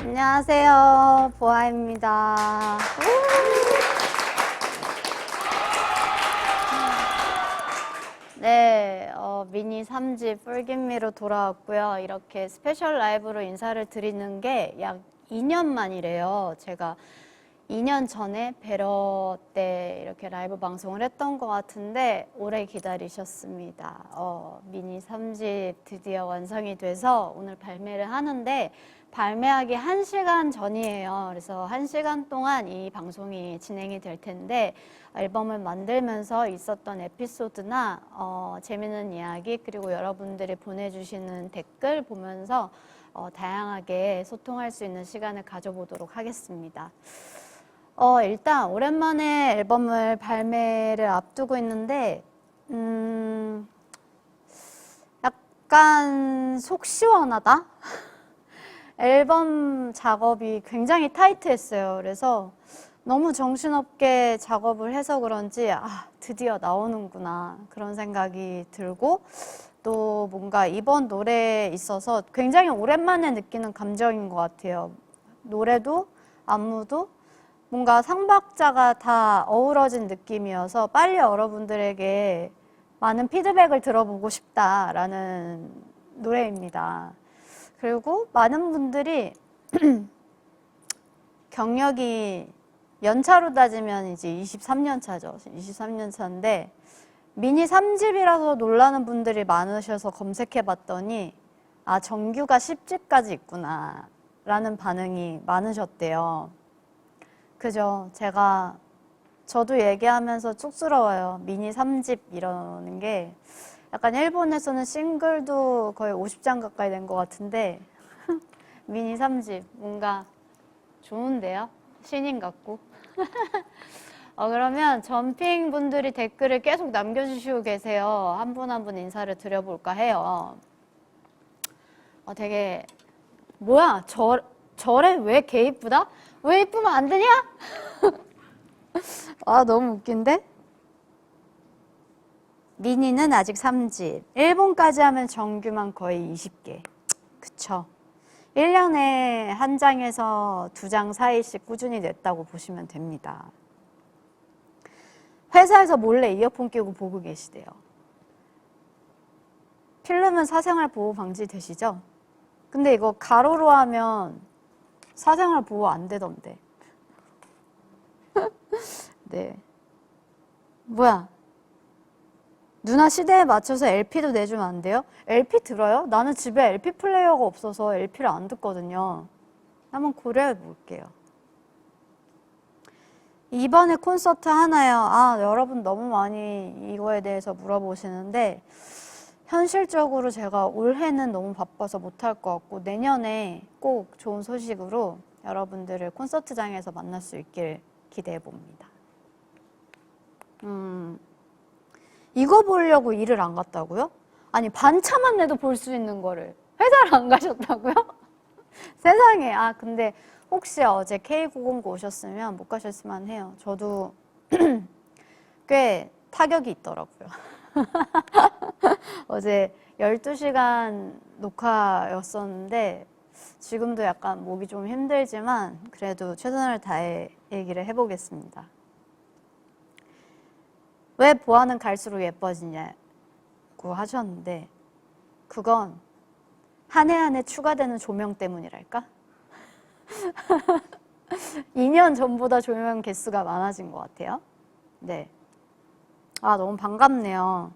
안녕하세요. 보아입니다. 네, 미니 3집 풀깃미로 돌아왔고요. 이렇게 스페셜 라이브로 인사를 드리는 게 약 2년 만이래요. 제가 2년 전에 베러 때 이렇게 라이브 방송을 했던 것 같은데 오래 기다리셨습니다. 미니 3집 드디어 완성이 돼서 오늘 발매를 하는데 발매하기 1시간 전이에요. 그래서 1시간 동안 이 방송이 진행이 될 텐데 앨범을 만들면서 있었던 에피소드나 재미있는 이야기 그리고 여러분들이 보내주시는 댓글 보면서 다양하게 소통할 수 있는 시간을 가져보도록 하겠습니다. 일단 오랜만에 앨범을 발매를 앞두고 있는데 약간 속 시원하다? 앨범 작업이 굉장히 타이트했어요. 그래서 너무 정신없게 작업을 해서 그런지 드디어 나오는구나 그런 생각이 들고 또 뭔가 이번 노래에 있어서 굉장히 오랜만에 느끼는 감정인 것 같아요. 노래도 안무도 뭔가 삼박자가 다 어우러진 느낌이어서 빨리 여러분들에게 많은 피드백을 들어보고 싶다라는 노래입니다. 그리고 많은 분들이 경력이 연차로 따지면 이제 23년 차죠. 23년 차인데 미니 3집이라서 놀라는 분들이 많으셔서 검색해 봤더니 정규가 10집까지 있구나 라는 반응이 많으셨대요. 그죠? 저도 얘기하면서 쑥스러워요. 미니 3집 이러는 게 약간 일본에서는 싱글도 거의 50장 가까이 된 것 같은데 미니 3집 뭔가 좋은데요? 신인 같고. 그러면 점핑 분들이 댓글을 계속 남겨주시고 계세요. 한 분 한 분 인사를 드려볼까 해요. 되게 뭐야 저래 왜 개 이쁘다? 왜 이쁘면 안 되냐? 너무 웃긴데? 미니는 아직 3집. 일본까지 하면 정규만 거의 20개. 그쵸? 1년에 한 장에서 2장 사이씩 꾸준히 냈다고 보시면 됩니다. 회사에서 몰래 이어폰 끼고 보고 계시대요. 필름은 사생활 보호 방지 되시죠? 근데 이거 가로로 하면 사생활 보호 안 되던데. 네. 뭐야? 누나 시대에 맞춰서 LP도 내주면 안 돼요? LP 들어요? 나는 집에 LP 플레이어가 없어서 LP를 안 듣거든요. 한번 고려해 볼게요. 이번에 콘서트 하나요? 여러분 너무 많이 이거에 대해서 물어보시는데 현실적으로 제가 올해는 너무 바빠서 못할 것 같고 내년에 꼭 좋은 소식으로 여러분들을 콘서트장에서 만날 수 있길 기대해 봅니다. 이거 보려고 일을 안 갔다고요? 아니 반차만 내도 볼 수 있는 거를 회사를 안 가셨다고요? 세상에. 근데 혹시 어제 K909 오셨으면 못 가셨으면 해요. 저도 꽤 타격이 있더라고요. 어제 12시간 녹화였었는데 지금도 약간 목이 좀 힘들지만 그래도 최선을 다해 얘기를 해보겠습니다. 왜 보아는 갈수록 예뻐지냐고 하셨는데 그건 한 해 한 해 추가되는 조명 때문이랄까? 2년 전보다 조명 개수가 많아진 것 같아요. 네. 너무 반갑네요.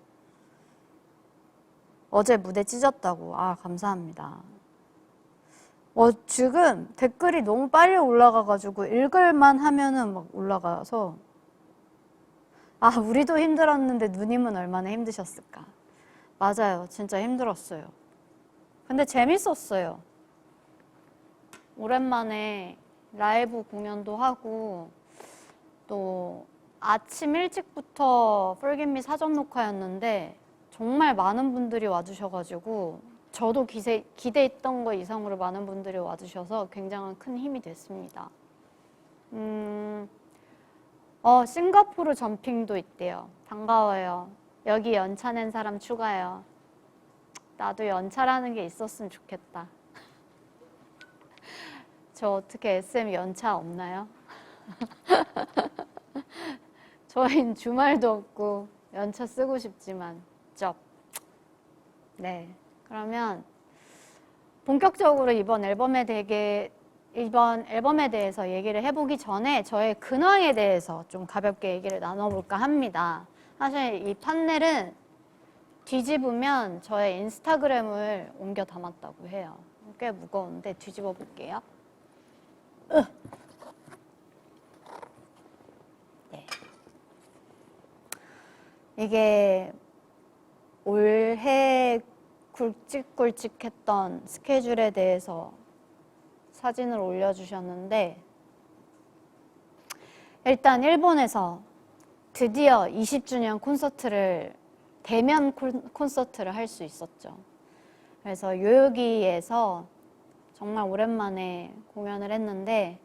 어제 무대 찢었다고. 감사합니다. 지금 댓글이 너무 빨리 올라가가지고 읽을만 하면은 막 올라가서 우리도 힘들었는데 누님은 얼마나 힘드셨을까. 맞아요. 진짜 힘들었어요. 근데 재밌었어요. 오랜만에 라이브 공연도 하고 또 아침 일찍부터 풀깃미 사전 녹화였는데 정말 많은 분들이 와주셔가지고 저도 기대했던 거 이상으로 많은 분들이 와주셔서 굉장한 큰 힘이 됐습니다. 싱가포르 점핑도 있대요. 반가워요. 여기 연차 낸 사람 추가요. 나도 연차라는 게 있었으면 좋겠다. 저 어떻게 SM 연차 없나요? 저희는 주말도 없고 연차 쓰고 싶지만 쩝. 네, 그러면 본격적으로 이번 앨범에 대해서 얘기를 해보기 전에 저의 근황에 대해서 좀 가볍게 얘기를 나눠볼까 합니다. 사실 이 판넬은 뒤집으면 저의 인스타그램을 옮겨 담았다고 해요. 꽤 무거운데 뒤집어 볼게요. 네. 이게 올해 굵직굵직했던 스케줄에 대해서 사진을 올려주셨는데, 일단 일본에서 드디어 20주년 콘서트를, 대면 콘서트를 할 수 있었죠. 그래서 요요기에서 정말 오랜만에 공연을 했는데,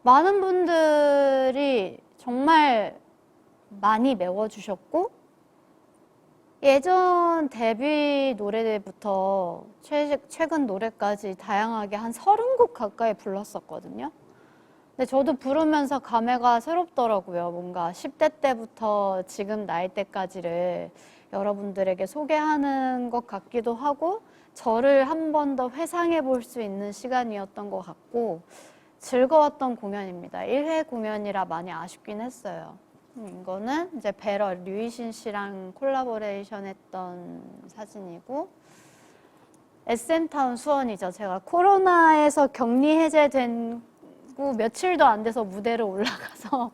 많은 분들이 정말 많이 메워주셨고, 예전 데뷔 노래부터 최근 노래까지 다양하게 한 30곡 가까이 불렀었거든요. 근데 저도 부르면서 감회가 새롭더라고요. 뭔가 10대 때부터 지금 나이 때까지를 여러분들에게 소개하는 것 같기도 하고, 저를 한 번 더 회상해 볼 수 있는 시간이었던 것 같고, 즐거웠던 공연입니다. 1회 공연이라 많이 아쉽긴 했어요. 이거는 이제 베러 류이신 씨랑 콜라보레이션 했던 사진이고, SM타운 수원이죠. 제가 코로나에서 격리 해제된 후 며칠도 안 돼서 무대를 올라가서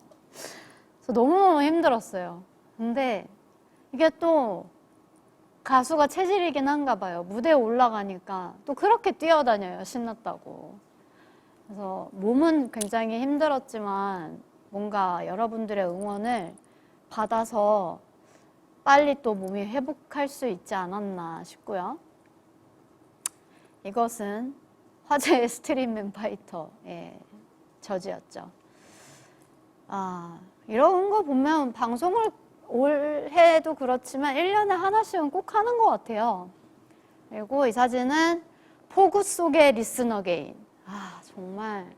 너무너무 힘들었어요. 근데 이게 또 가수가 체질이긴 한가 봐요. 무대에 올라가니까 또 그렇게 뛰어다녀요. 신났다고. 그래서 몸은 굉장히 힘들었지만 뭔가 여러분들의 응원을 받아서 빨리 또 몸이 회복할 수 있지 않았나 싶고요. 이것은 화제의 스트림맨 파이터의 저지였죠. 이런 거 보면 방송을 올해도 그렇지만 1년에 하나씩은 꼭 하는 것 같아요. 그리고 이 사진은 폭우 속의 리슨 어게인. 정말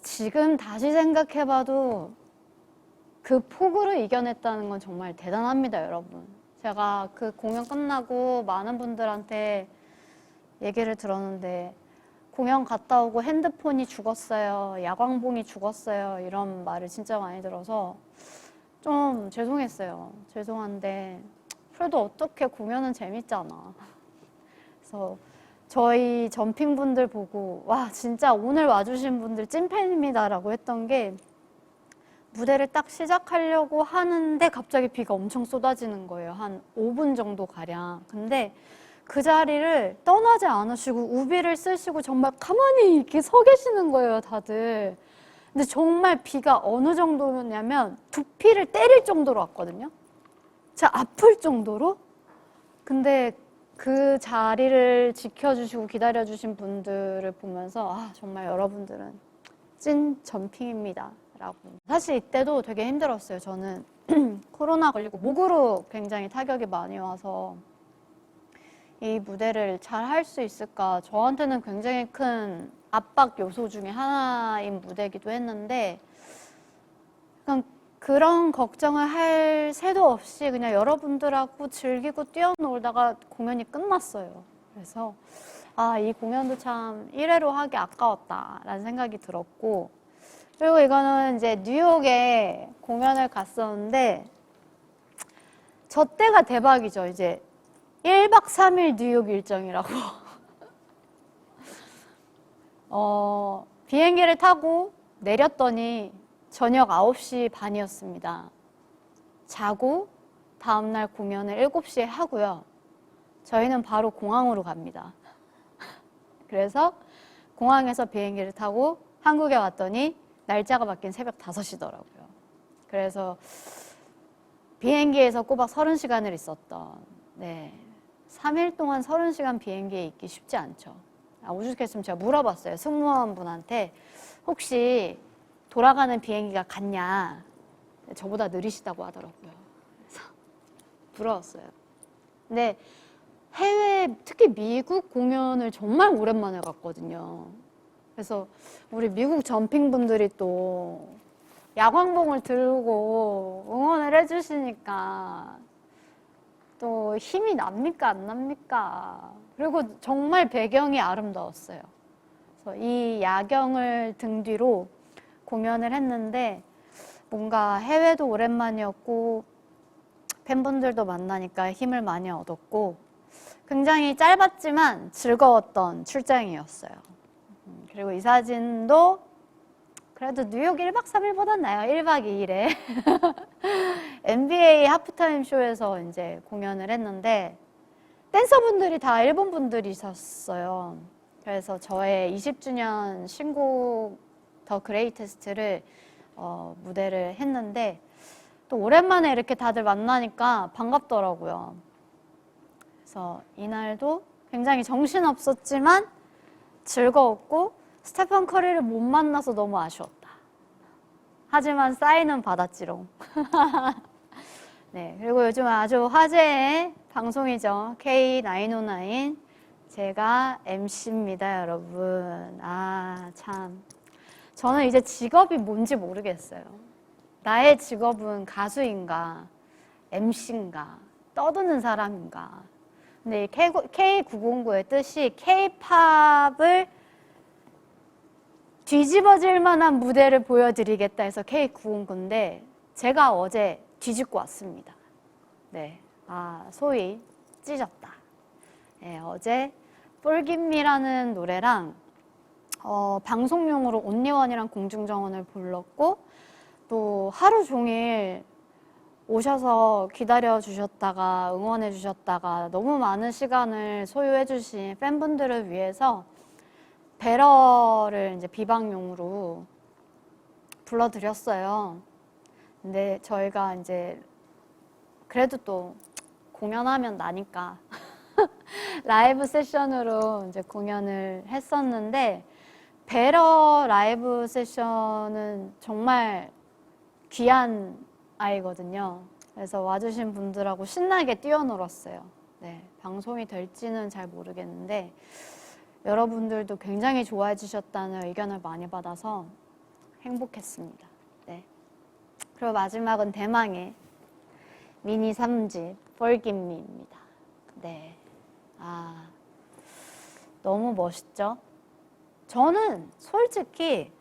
지금 다시 생각해봐도 그 폭우를 이겨냈다는 건 정말 대단합니다, 여러분. 제가 그 공연 끝나고 많은 분들한테 얘기를 들었는데, 공연 갔다 오고 핸드폰이 죽었어요, 야광봉이 죽었어요, 이런 말을 진짜 많이 들어서 좀 죄송했어요. 죄송한데 그래도 어떻게, 공연은 재밌잖아. 그래서 저희 점핑분들 보고 와, 진짜 오늘 와주신 분들 찐팬입니다 라고 했던 게, 무대를 딱 시작하려고 하는데 갑자기 비가 엄청 쏟아지는 거예요. 한 5분 정도 가량. 근데 그 자리를 떠나지 않으시고 우비를 쓰시고 정말 가만히 이렇게 서 계시는 거예요, 다들. 근데 정말 비가 어느 정도냐면 두피를 때릴 정도로 왔거든요. 진짜 아플 정도로. 근데 그 자리를 지켜주시고 기다려주신 분들을 보면서 정말 여러분들은 찐 점핑입니다 라고. 사실 이때도 되게 힘들었어요. 저는 코로나 걸리고 목으로 굉장히 타격이 많이 와서 이 무대를 잘 할 수 있을까, 저한테는 굉장히 큰 압박 요소 중에 하나인 무대이기도 했는데, 그런 걱정을 할 새도 없이 그냥 여러분들하고 즐기고 뛰어놀다가 공연이 끝났어요. 그래서 이 공연도 참 1회로 하기 아까웠다라는 생각이 들었고, 그리고 이거는 이제 뉴욕에 공연을 갔었는데, 저 때가 대박이죠. 이제 1박 3일 뉴욕 일정이라고. 비행기를 타고 내렸더니 저녁 9시 반이었습니다. 자고 다음날 공연을 7시에 하고요. 저희는 바로 공항으로 갑니다. 그래서 공항에서 비행기를 타고 한국에 왔더니 날짜가 바뀐 새벽 5시더라고요. 그래서 비행기에서 꼬박 30시간을 있었던, 3일 동안 30시간 비행기에 있기 쉽지 않죠. 오죽했으면 제가 물어봤어요. 승무원분한테 혹시 돌아가는 비행기가 같냐. 저보다 느리시다고 하더라고요. 그래서 부러웠어요. 근데 해외, 특히 미국 공연을 정말 오랜만에 갔거든요. 그래서 우리 미국 점핑 분들이 또 야광봉을 들고 응원을 해주시니까 또 힘이 납니까 안 납니까? 그리고 정말 배경이 아름다웠어요. 그래서 이 야경을 등 뒤로 공연을 했는데 뭔가 해외도 오랜만이었고 팬분들도 만나니까 힘을 많이 얻었고 굉장히 짧았지만 즐거웠던 출장이었어요. 그리고 이 사진도 그래도 뉴욕 1박 3일보단 나아요. 1박 2일에 NBA 하프타임 쇼에서 이제 공연을 했는데 댄서분들이 다 일본 분들이셨어요. 그래서 저의 20주년 신곡 더 그레이테스트를 무대를 했는데 또 오랜만에 이렇게 다들 만나니까 반갑더라고요. 그래서 이날도 굉장히 정신없었지만 즐거웠고 스테판 커리를 못 만나서 너무 아쉬웠다. 하지만 사인은 받았지롱. 네, 그리고 요즘 아주 화제의 방송이죠. K909. 제가 MC입니다, 여러분. 아, 참. 저는 이제 직업이 뭔지 모르겠어요. 나의 직업은 가수인가, MC인가, 떠드는 사람인가. 근데 K909의 뜻이 K-팝을 뒤집어질 만한 무대를 보여드리겠다 해서 K909인데 제가 어제 뒤집고 왔습니다. 네, 소위 찢었다. 네, 어제 폴김미라는 노래랑 방송용으로 온리원이랑 공중정원을 불렀고 또 하루 종일 오셔서 기다려 주셨다가 응원해 주셨다가 너무 많은 시간을 소요해 주신 팬분들을 위해서 배러를 이제 비방용으로 불러드렸어요. 근데 저희가 이제 그래도 또 공연하면 나니까 라이브 세션으로 이제 공연을 했었는데 배러 라이브 세션은 정말 귀한 아이거든요. 그래서 와주신 분들하고 신나게 뛰어놀았어요. 네, 방송이 될지는 잘 모르겠는데 여러분들도 굉장히 좋아해 주셨다는 의견을 많이 받아서 행복했습니다. 네. 그리고 마지막은 대망의 미니 3집 폴김미입니다. 네. 너무 멋있죠? 저는 솔직히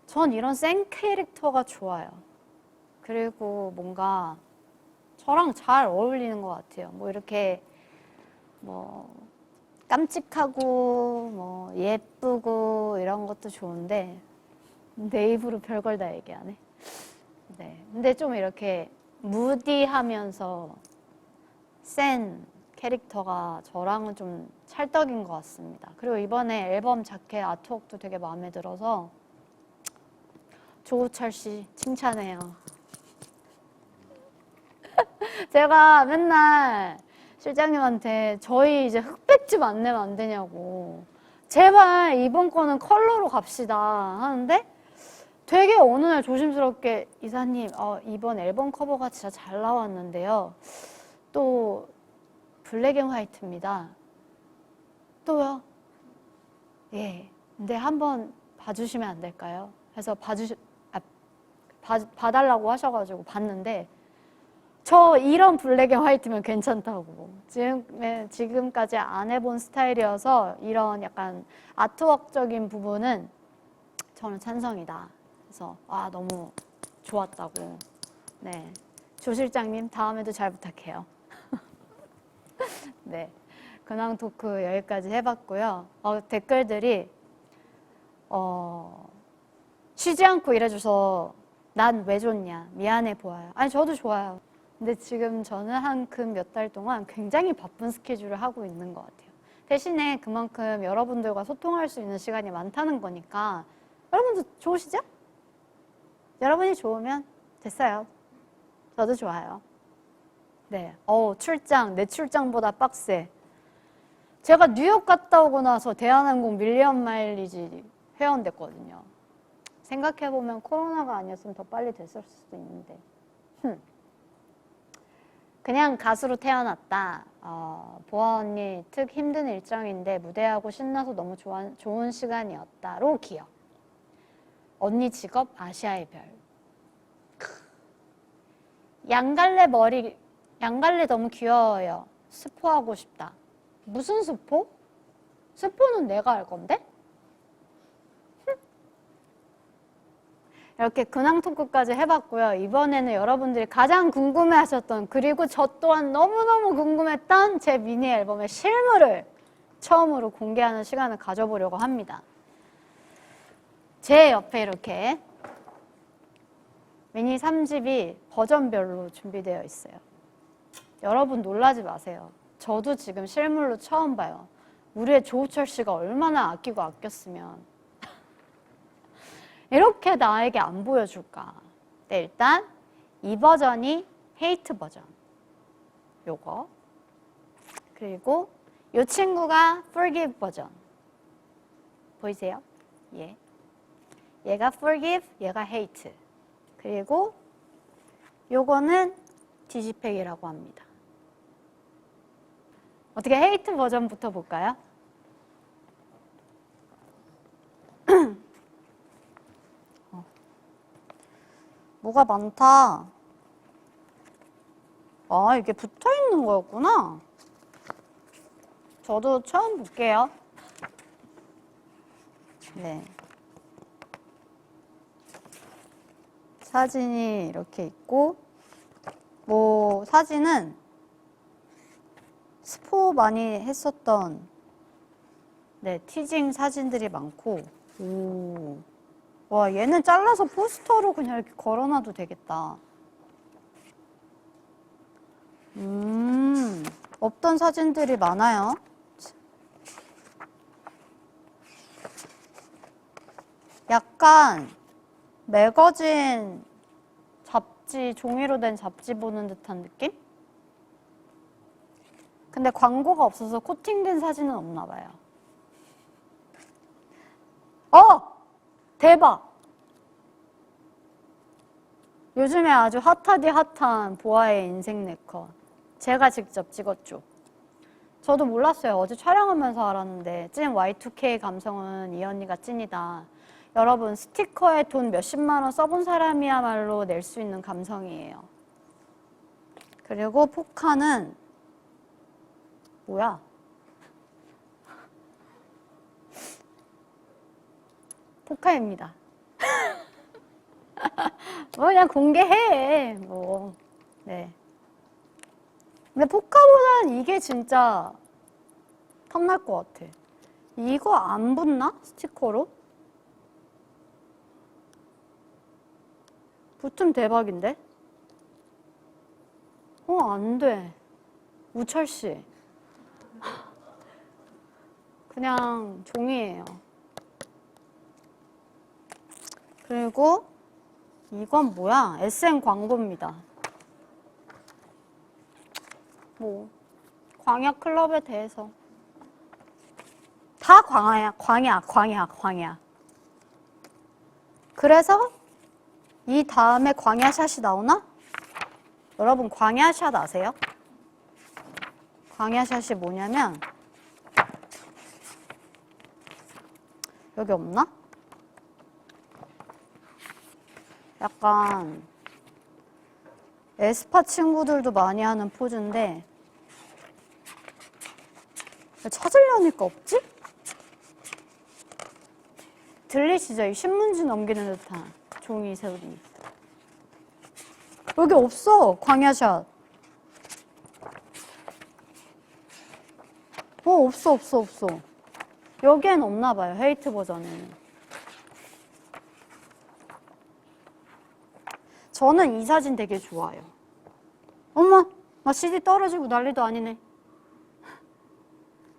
전 이런 센 캐릭터가 좋아요. 그리고 뭔가 저랑 잘 어울리는 것 같아요. 뭐 이렇게 뭐 깜찍하고 뭐 예쁘고 이런 것도 좋은데 내 입으로 별걸 다 얘기하네. 네. 근데 좀 이렇게 무디하면서 센 캐릭터가 저랑은 좀 찰떡인 것 같습니다. 그리고 이번에 앨범 자켓 아트웍도 되게 마음에 들어서 조우철 씨 칭찬해요. 제가 맨날 실장님한테 저희 이제 흑백집 안 내면 안 되냐고 제발 이번 거는 컬러로 갑시다 하는데 되게 어느 날 조심스럽게 이사님 이번 앨범 커버가 진짜 잘 나왔는데요 또 블랙 앤 화이트입니다. 또요? 예. 근데 한번 봐주시면 안 될까요? 해서 봐달라고 하셔가지고 봤는데 저 이런 블랙 앤 화이트면 괜찮다고. 지금까지 안 해본 스타일이어서 이런 약간 아트웍적인 부분은 저는 찬성이다. 그래서 너무 좋았다고. 네. 조 실장님 다음에도 잘 부탁해요. 네. 근황 토크 여기까지 해봤고요. 댓글들이 쉬지 않고 일해줘서 난 왜 좋냐 미안해 보아요. 아니 저도 좋아요. 근데 지금 저는 한 근 몇 달 동안 굉장히 바쁜 스케줄을 하고 있는 것 같아요. 대신에 그만큼 여러분들과 소통할 수 있는 시간이 많다는 거니까 여러분도 좋으시죠? 여러분이 좋으면 됐어요. 저도 좋아요. 네. 출장, 내 출장보다 빡세. 제가 뉴욕 갔다 오고 나서 대한항공 밀리언 마일리지 회원 됐거든요. 생각해보면 코로나가 아니었으면 더 빨리 됐을 수도 있는데. 그냥 가수로 태어났다. 보아 언니 특 힘든 일정인데 무대하고 신나서 너무 좋은 시간이었다로 기억. 언니 직업 아시아의 별. 양갈래 너무 귀여워요. 스포하고 싶다. 무슨 스포? 스포는 내가 할 건데? 이렇게 근황 토크까지 해봤고요. 이번에는 여러분들이 가장 궁금해하셨던, 그리고 저 또한 너무너무 궁금했던 제 미니 앨범의 실물을 처음으로 공개하는 시간을 가져보려고 합니다. 제 옆에 이렇게 미니 3집이 버전별로 준비되어 있어요. 여러분 놀라지 마세요. 저도 지금 실물로 처음 봐요. 우리의 조우철 씨가 얼마나 아끼고 아꼈으면 이렇게 나에게 안 보여줄까. 네, 일단 이 버전이 헤이트 버전. 요거. 그리고 이 친구가 forgive 버전. 보이세요? 예. 얘가 forgive, 얘가 hate. 그리고 요거는 디지팩이라고 합니다. 어떻게 헤이트 버전부터 볼까요? 뭐가 많다. 아, 이게 붙어 있는 거였구나. 저도 처음 볼게요. 네. 사진이 이렇게 있고, 뭐, 사진은 스포 많이 했었던, 네, 티징 사진들이 많고, 오. 와, 얘는 잘라서 포스터로 그냥 이렇게 걸어놔도 되겠다. 없던 사진들이 많아요. 약간 매거진 잡지, 종이로 된 잡지 보는 듯한 느낌? 근데 광고가 없어서 코팅된 사진은 없나 봐요. 대박! 요즘에 아주 핫하디 핫한 보아의 인생 네컷. 제가 직접 찍었죠. 저도 몰랐어요. 어제 촬영하면서 알았는데 찐 Y2K 감성은 이 언니가 찐이다. 여러분, 스티커에 돈 몇십만 원 써본 사람이야말로 낼 수 있는 감성이에요. 그리고 포카는 뭐야? 포카입니다. 뭐 그냥 공개해. 뭐. 네. 근데 포카보다는 이게 진짜 탐날 것 같아. 이거 안 붙나? 스티커로? 붙으면 대박인데? 안 돼. 우철씨. 그냥 종이에요. 그리고 이건 뭐야? SM 광고입니다. 뭐 광약 클럽에 대해서 다 광야. 그래서 이 다음에 광야샷이 나오나? 여러분 광야샷 아세요? 광야샷이 뭐냐면 여기 없나? 약간 에스파 친구들도 많이 하는 포즈인데 찾으려니까 없지? 들리시죠? 이 신문지 넘기는 듯한 종이 소리. 여기 없어, 광야샷. 없어. 여기엔 없나 봐요, 헤이트 버전에는. 저는 이 사진 되게 좋아요. 어머, 나 CD 떨어지고 난리도 아니네.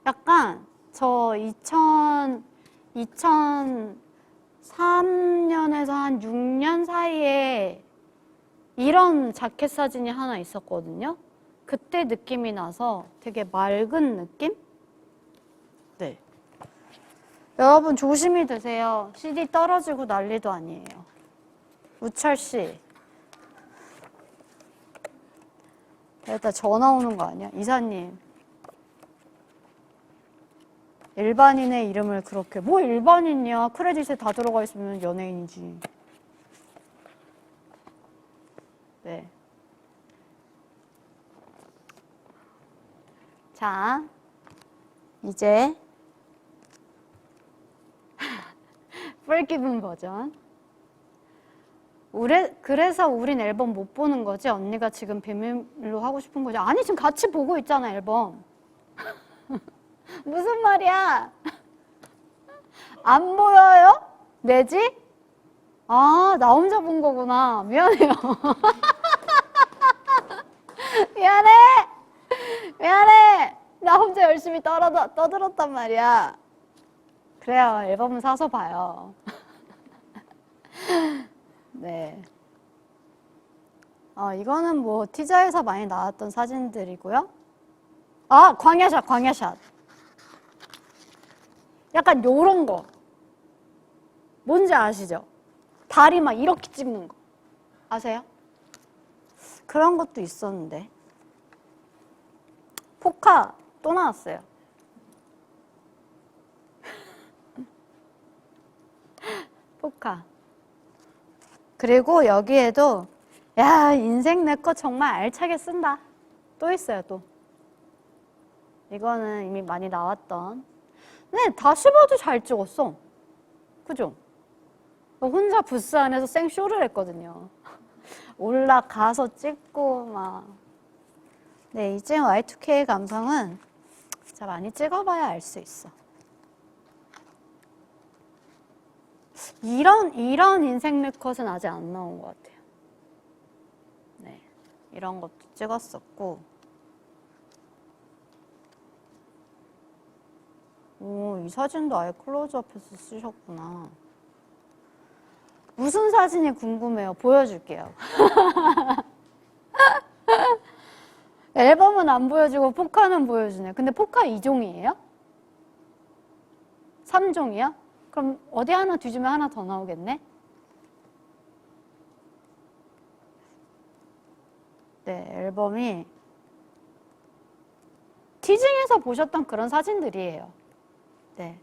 약간 저 2003년에서 한 6년 사이에 이런 자켓 사진이 하나 있었거든요. 그때 느낌이 나서 되게 맑은 느낌? 네. 여러분 조심히 드세요. CD 떨어지고 난리도 아니에요. 우철 씨. 일단 전화 오는 거 아니야? 이사님. 일반인의 이름을 그렇게. 뭐 일반인이야? 크레딧에 다 들어가 있으면 연예인이지. 네. 자, 이제 Forgiven 버전. 그래서 우린 앨범 못 보는 거지? 언니가 지금 비밀로 하고 싶은 거지? 아니, 지금 같이 보고 있잖아, 앨범. 무슨 말이야? 안 보여요? 내지? 아, 나 혼자 본 거구나. 미안해요. 미안해! 미안해! 나 혼자 열심히 떠들었단 말이야. 그래요, 앨범은 사서 봐요. 네. 이거는 뭐 티저에서 많이 나왔던 사진들이고요. 아, 광야샷. 약간 요런 거. 뭔지 아시죠? 다리 막 이렇게 찍는 거. 아세요? 그런 것도 있었는데. 포카 또 나왔어요. 포카. 그리고 여기에도 야, 인생 내 거 정말 알차게 쓴다. 또 있어요, 또. 이거는 이미 많이 나왔던. 네, 다시 봐도 잘 찍었어. 그죠? 혼자 부스 안에서 생쇼를 했거든요. 올라가서 찍고 막. 네, 이제 Y2K 감성은 진짜 많이 찍어봐야 알 수 있어. 이런 인생 네컷은 아직 안 나온 것 같아요. 네, 이런 것도 찍었었고. 오, 이 사진도 아예 클로즈업해서 쓰셨구나. 무슨 사진이 궁금해요? 보여줄게요. 앨범은 안 보여주고 포카는 보여주네. 근데 포카 2종이에요? 3종이요? 그럼 어디 하나 뒤지면 하나 더 나오겠네? 네, 앨범이 티징에서 보셨던 그런 사진들이에요. 네.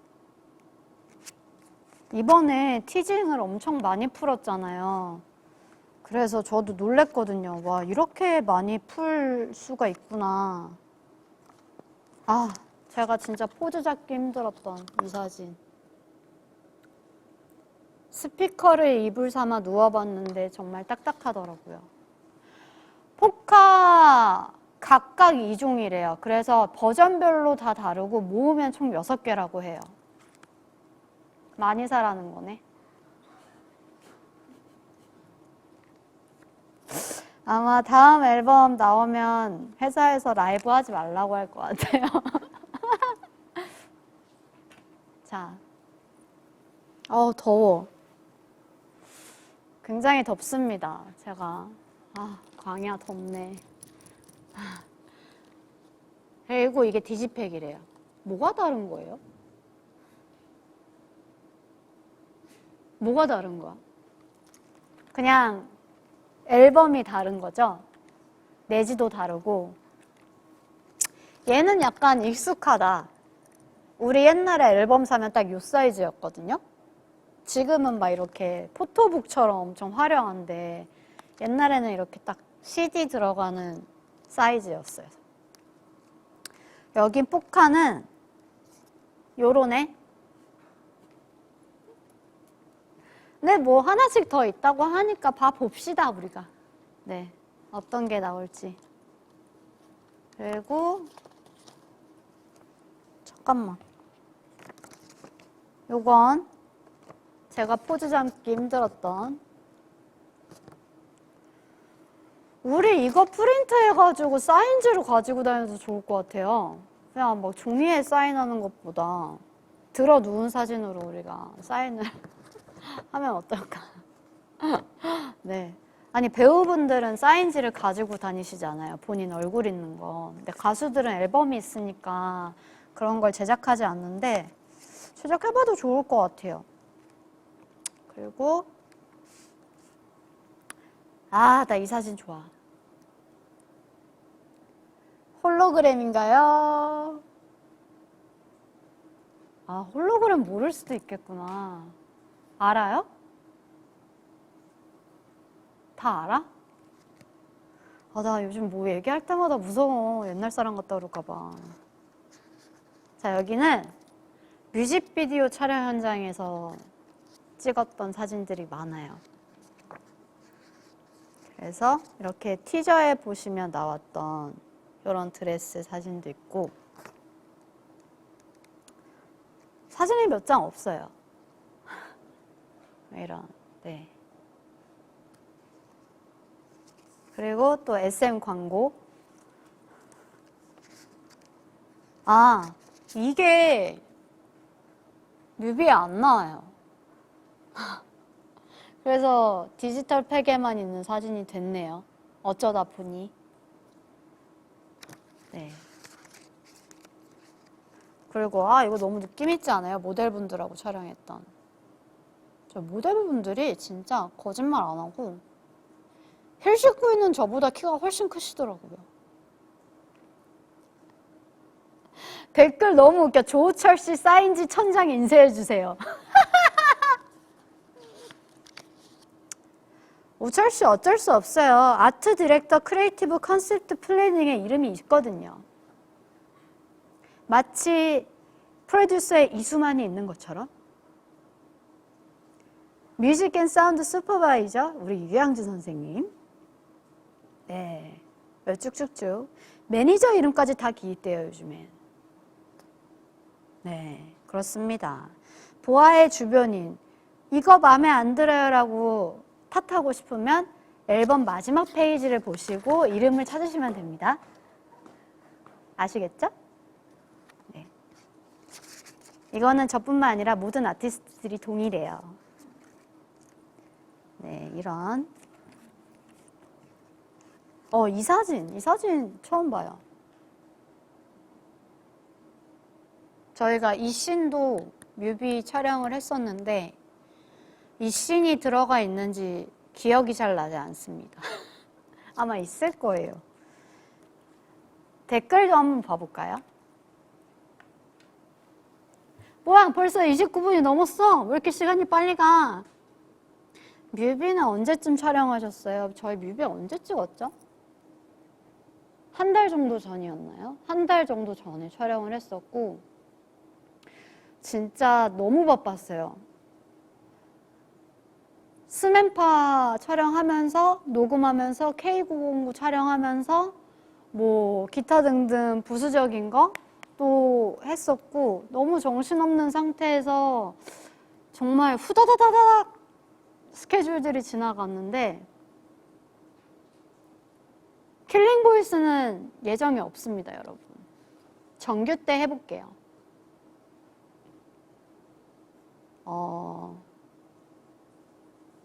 이번에 티징을 엄청 많이 풀었잖아요. 그래서 저도 놀랬거든요. 와, 이렇게 많이 풀 수가 있구나. 아, 제가 진짜 포즈 잡기 힘들었던 이 사진. 스피커를 이불 삼아 누워봤는데 정말 딱딱하더라고요. 포카 각각 2종이래요. 그래서 버전별로 다 다르고 모으면 총 6개라고 해요. 많이 사라는 거네. 아마 다음 앨범 나오면 회사에서 라이브 하지 말라고 할 것 같아요. 자, 더워. 굉장히 덥습니다. 제가 광야 덥네. 그리고 이게 디지팩이래요. 뭐가 다른 거예요? 뭐가 다른 거야? 그냥 앨범이 다른 거죠? 내지도 다르고. 얘는 약간 익숙하다. 우리 옛날에 앨범 사면 딱 이 사이즈였거든요? 지금은 막 이렇게 포토북처럼 엄청 화려한데 옛날에는 이렇게 딱 CD 들어가는 사이즈였어요. 여기 포카는 요러네. 네, 뭐 하나씩 더 있다고 하니까 봐봅시다, 우리가. 네, 어떤 게 나올지. 그리고 잠깐만. 요건 제가 포즈 잡기 힘들었던. 우리 이거 프린트해가지고 사인지로 가지고 다녀도 좋을 것 같아요. 그냥 막 종이에 사인하는 것보다 들어 누운 사진으로 우리가 사인을 하면 어떨까? 네. 아니, 배우분들은 사인지를 가지고 다니시잖아요. 본인 얼굴 있는 거. 근데 가수들은 앨범이 있으니까 그런 걸 제작하지 않는데 제작해봐도 좋을 것 같아요. 그리고 나 이 사진 좋아. 홀로그램인가요? 아, 홀로그램 모를 수도 있겠구나. 알아요? 다 알아? 아, 나 요즘 뭐 얘기할 때마다 무서워. 옛날 사람 같다 그럴까봐. 자, 여기는 뮤직비디오 촬영 현장에서 찍었던 사진들이 많아요. 그래서 이렇게 티저에 보시면 나왔던 이런 드레스 사진도 있고, 사진이 몇 장 없어요. 이런, 네. 그리고 또 SM 광고. 아, 이게 뮤비에 안 나와요. 그래서 디지털 팩에만 있는 사진이 됐네요. 어쩌다 보니. 네. 그리고 이거 너무 느낌 있지 않아요? 모델분들하고 촬영했던. 저 모델분들이 진짜 거짓말 안 하고 힐 신고 있는 저보다 키가 훨씬 크시더라고요. 댓글 너무 웃겨. 조우철 씨 사인지 1000장 인쇄해주세요. 우철 씨 어쩔 수 없어요. 아트 디렉터 크리에이티브 컨셉트 플래닝에 이름이 있거든요. 마치 프로듀서에 이수만이 있는 것처럼. 뮤직 앤 사운드 슈퍼바이저 우리 유양진 선생님. 네, 쭉쭉쭉. 매니저 이름까지 다 기입돼요, 요즘엔. 네, 그렇습니다. 보아의 주변인, 이거 마음에 안 들어요라고 탓하고 싶으면 앨범 마지막 페이지를 보시고 이름을 찾으시면 됩니다. 아시겠죠? 네. 이거는 저뿐만 아니라 모든 아티스트들이 동일해요. 네, 이런. 이 사진 처음 봐요. 저희가 이 씬도 뮤비 촬영을 했었는데 이 씬이 들어가 있는지 기억이 잘 나지 않습니다. 아마 있을 거예요. 댓글 좀 한번 봐볼까요? 뭐야, 벌써 29분이 넘었어. 왜 이렇게 시간이 빨리 가? 뮤비는 언제쯤 촬영하셨어요? 저희 뮤비 언제 찍었죠? 한 달 정도 전이었나요? 한 달 정도 전에 촬영을 했었고 진짜 너무 바빴어요. 스맨파 촬영하면서 녹음하면서 K909 촬영하면서 뭐 기타 등등 부수적인 거 또 했었고 너무 정신없는 상태에서 정말 후다다다닥 스케줄들이 지나갔는데 킬링보이스는 예정이 없습니다, 여러분. 정규 때 해볼게요.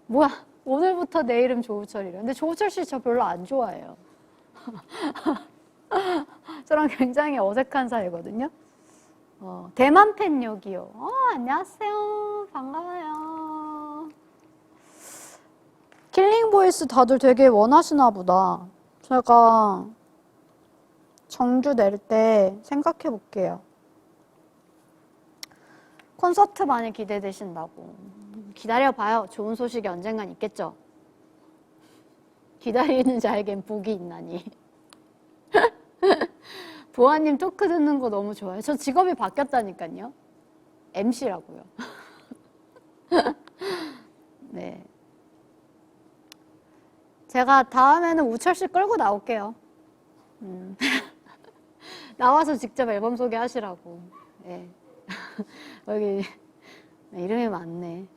뭐야, 오늘부터 내 이름 조우철이래. 근데 조우철 씨 저 별로 안 좋아해요. 저랑 굉장히 어색한 사이거든요. 대만 팬 여기요. 안녕하세요. 반가워요. 킬링보이스 다들 되게 원하시나 보다. 제가 정규 낼 때 생각해 볼게요. 콘서트 많이 기대되신다고. 기다려봐요. 좋은 소식이 언젠간 있겠죠. 기다리는 자에겐 복이 있나니. 보아님 토크 듣는 거 너무 좋아요. 저 직업이 바뀌었다니까요. MC라고요. 네. 제가 다음에는 우철 씨 끌고 나올게요. 나와서 직접 앨범 소개하시라고. 네. 여기 이름이 많네.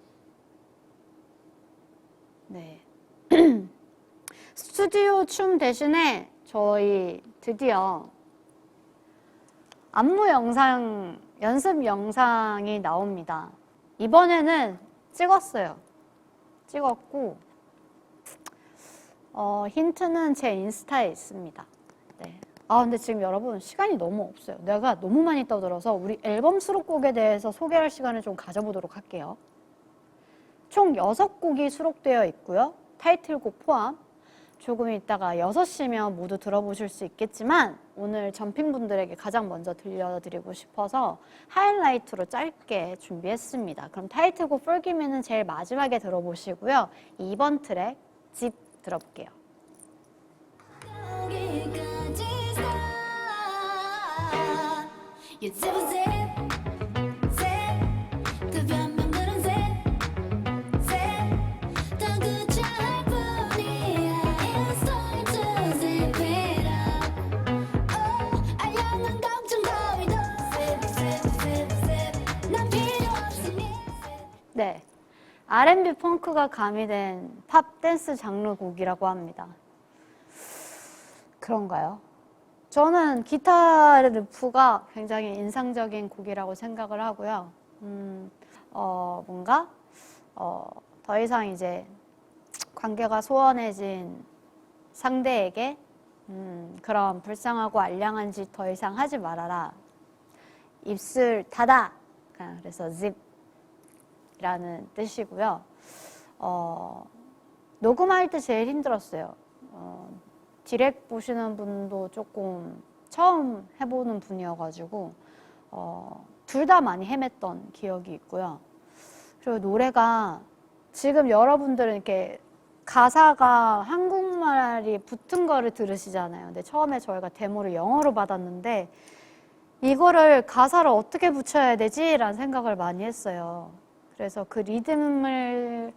네. 스튜디오 춤 대신에 저희 드디어 안무 영상, 연습 영상이 나옵니다. 이번에는 찍었어요. 찍었고 힌트는 제 인스타에 있습니다. 네. 근데 지금 여러분 시간이 너무 없어요. 내가 너무 많이 떠들어서 우리 앨범 수록곡에 대해서 소개할 시간을 좀 가져보도록 할게요. 총 6곡이 수록되어 있고요. 타이틀곡 포함. 조금 있다가 6시면 모두 들어보실 수 있겠지만 오늘 전핀분들에게 가장 먼저 들려드리고 싶어서 하이라이트로 짧게 준비했습니다. 그럼 타이틀곡 Forgive Me는 제일 마지막에 들어보시고요. 2번 트랙 집 들어볼게요. 네, R&B 펑크가 가미된 팝 댄스 장르 곡이라고 합니다. 그런가요? 저는 기타 리프가 굉장히 인상적인 곡이라고 생각을 하고요. 뭔가 더 이상 이제 관계가 소원해진 상대에게 그런 불쌍하고 알량한 짓 더 이상 하지 말아라. 입술 닫아. 그래서 zip이라는 뜻이고요. 녹음할 때 제일 힘들었어요. 디렉 보시는 분도 조금 처음 해보는 분이어가지고 둘 다 많이 헤맸던 기억이 있고요. 그리고 노래가 지금 여러분들은 이렇게 가사가 한국말이 붙은 거를 들으시잖아요. 근데 처음에 저희가 데모를 영어로 받았는데 이거를 가사를 어떻게 붙여야 되지? 라는 생각을 많이 했어요. 그래서 그 리듬을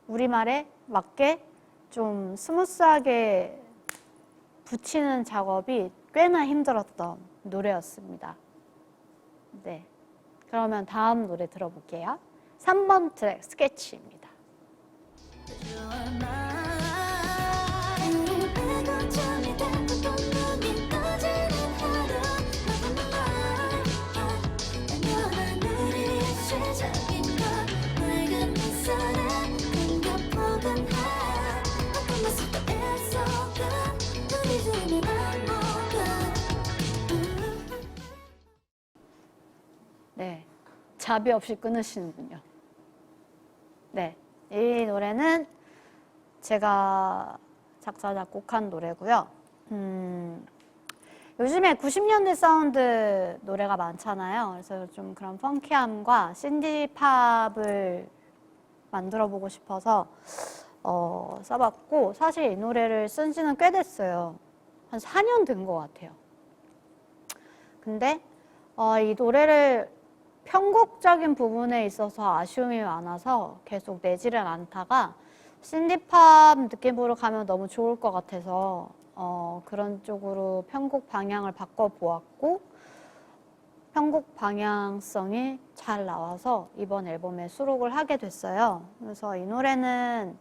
우리말에 맞게 좀 스무스하게 붙이는 작업이 꽤나 힘들었던 노래였습니다. 네, 그러면 다음 노래 들어볼게요. 3번 트랙 스케치입니다. 네, 자비 없이 끊으시는군요. 네, 이 노래는 제가 작사, 작곡한 노래고요. 요즘에 90년대 사운드 노래가 많잖아요. 그래서 좀 그런 펑키함과 신디팝을 만들어보고 싶어서 써봤고, 사실 이 노래를 쓴 지는 꽤 됐어요. 한 4년 된 것 같아요. 근데 이 노래를 편곡적인 부분에 있어서 아쉬움이 많아서 계속 내지를 않다가 신디팝 느낌으로 가면 너무 좋을 것 같아서 그런 쪽으로 편곡 방향을 바꿔보았고 편곡 방향성이 잘 나와서 이번 앨범에 수록을 하게 됐어요. 그래서 이 노래는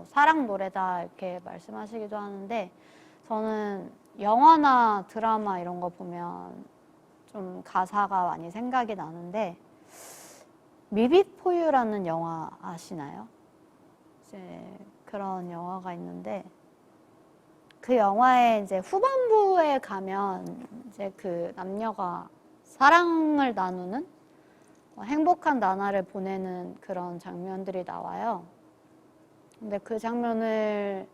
사랑 노래다 이렇게 말씀하시기도 하는데 저는 영화나 드라마 이런 거 보면 좀 가사가 많이 생각이 나는데 미비포유라는 영화 아시나요? 이제 그런 영화가 있는데 그 영화의 이제 후반부에 가면 이제 그 남녀가 사랑을 나누는 행복한 나날을 보내는 그런 장면들이 나와요. 근데 그 장면이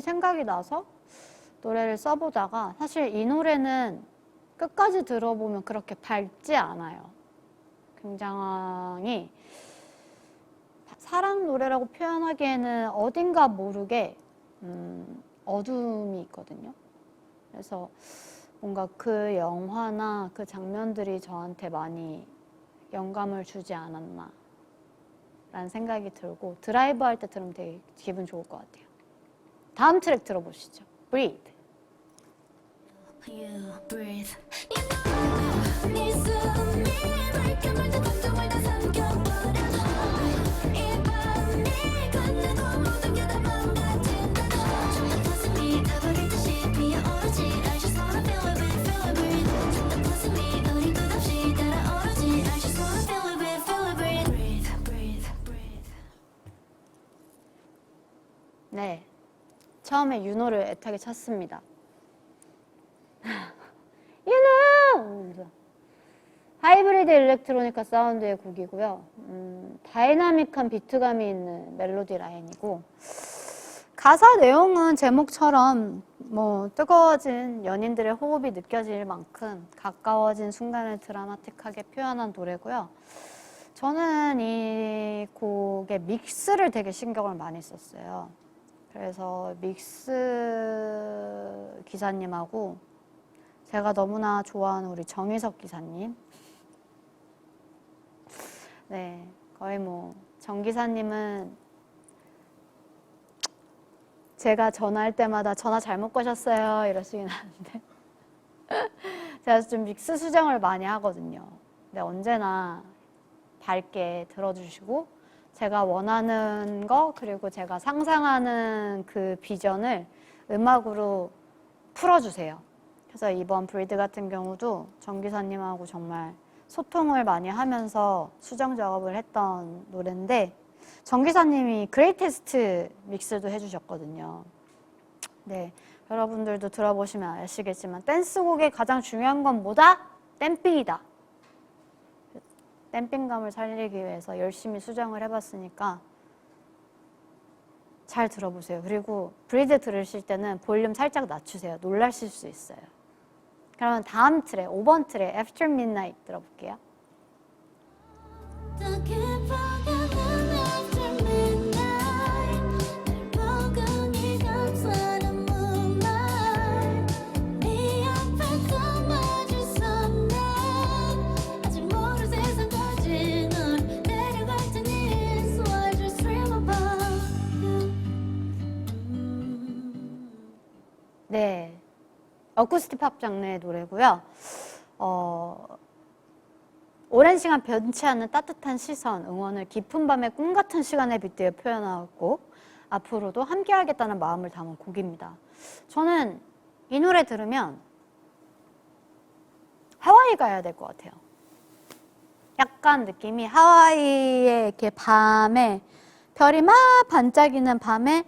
생각이 나서 노래를 써보다가 사실 이 노래는 끝까지 들어보면 그렇게 밝지 않아요. 굉장히 사랑 노래라고 표현하기에는 어딘가 모르게 어둠이 있거든요. 그래서 뭔가 그 영화나 그 장면들이 저한테 많이 영감을 주지 않았나 라는 생각이 들고 드라이브 할 때 들으면 되게 기분 좋을 것 같아요. 다음 트랙 들어보시죠. Breathe. You breathe. 네, 처음에 윤호를 애타게 찾습니다. 윤호! 하이브리드 일렉트로니카 사운드의 곡이고요. 다이나믹한 비트감이 있는 멜로디 라인이고 가사 내용은 제목처럼 뭐 뜨거워진 연인들의 호흡이 느껴질 만큼 가까워진 순간을 드라마틱하게 표현한 노래고요. 저는 이 곡의 믹스를 되게 신경을 많이 썼어요. 그래서 믹스 기사님하고 제가 너무나 좋아하는 우리 정희석 기사님, 네, 거의 뭐 정 기사님은 제가 전화할 때마다 전화 잘못 거셨어요 이러시긴 하는데 제가 좀 믹스 수정을 많이 하거든요. 근데 언제나 밝게 들어주시고 제가 원하는 거 그리고 제가 상상하는 그 비전을 음악으로 풀어주세요. 그래서 이번 브리드 같은 경우도 정 기사님하고 정말 소통을 많이 하면서 수정 작업을 했던 노래인데 정 기사님이 그레이테스트 믹스도 해주셨거든요. 네, 여러분들도 들어보시면 아시겠지만 댄스곡의 가장 중요한 건 뭐다? 댐핑이다. 댐핑감을 살리기 위해서 열심히 수정을 해봤으니까 잘 들어보세요. 그리고 브리드 들으실 때는 볼륨 살짝 낮추세요. 놀라실 수 있어요. 그러면 다음 트랙, 5번 트랙 After Midnight 들어볼게요. 네, 어쿠스틱 팝 장르의 노래고요. 오랜 시간 변치 않는 따뜻한 시선, 응원을 깊은 밤의 꿈 같은 시간에 빗대어 표현하고 앞으로도 함께하겠다는 마음을 담은 곡입니다. 저는 이 노래 들으면 하와이 가야 될 것 같아요. 약간 느낌이 하와이의 이렇게 밤에 별이 막 반짝이는 밤에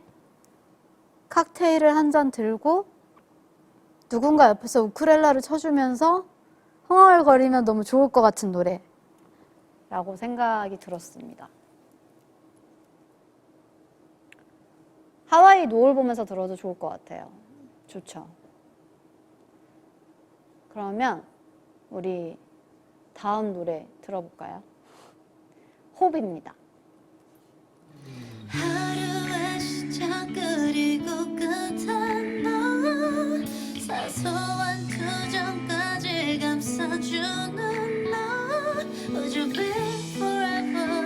칵테일을 한 잔 들고 누군가 옆에서 우쿨렐라를 쳐주면서 흥얼거리면 너무 좋을 것 같은 노래라고 생각이 들었습니다. 하와이 노을 보면서 들어도 좋을 것 같아요. 좋죠. 그러면 우리 다음 노래 들어볼까요? 호흡입니다. 하루의 시작 그리고 끝은 너 사소한 투정까지 감싸주는 너 Would you be forever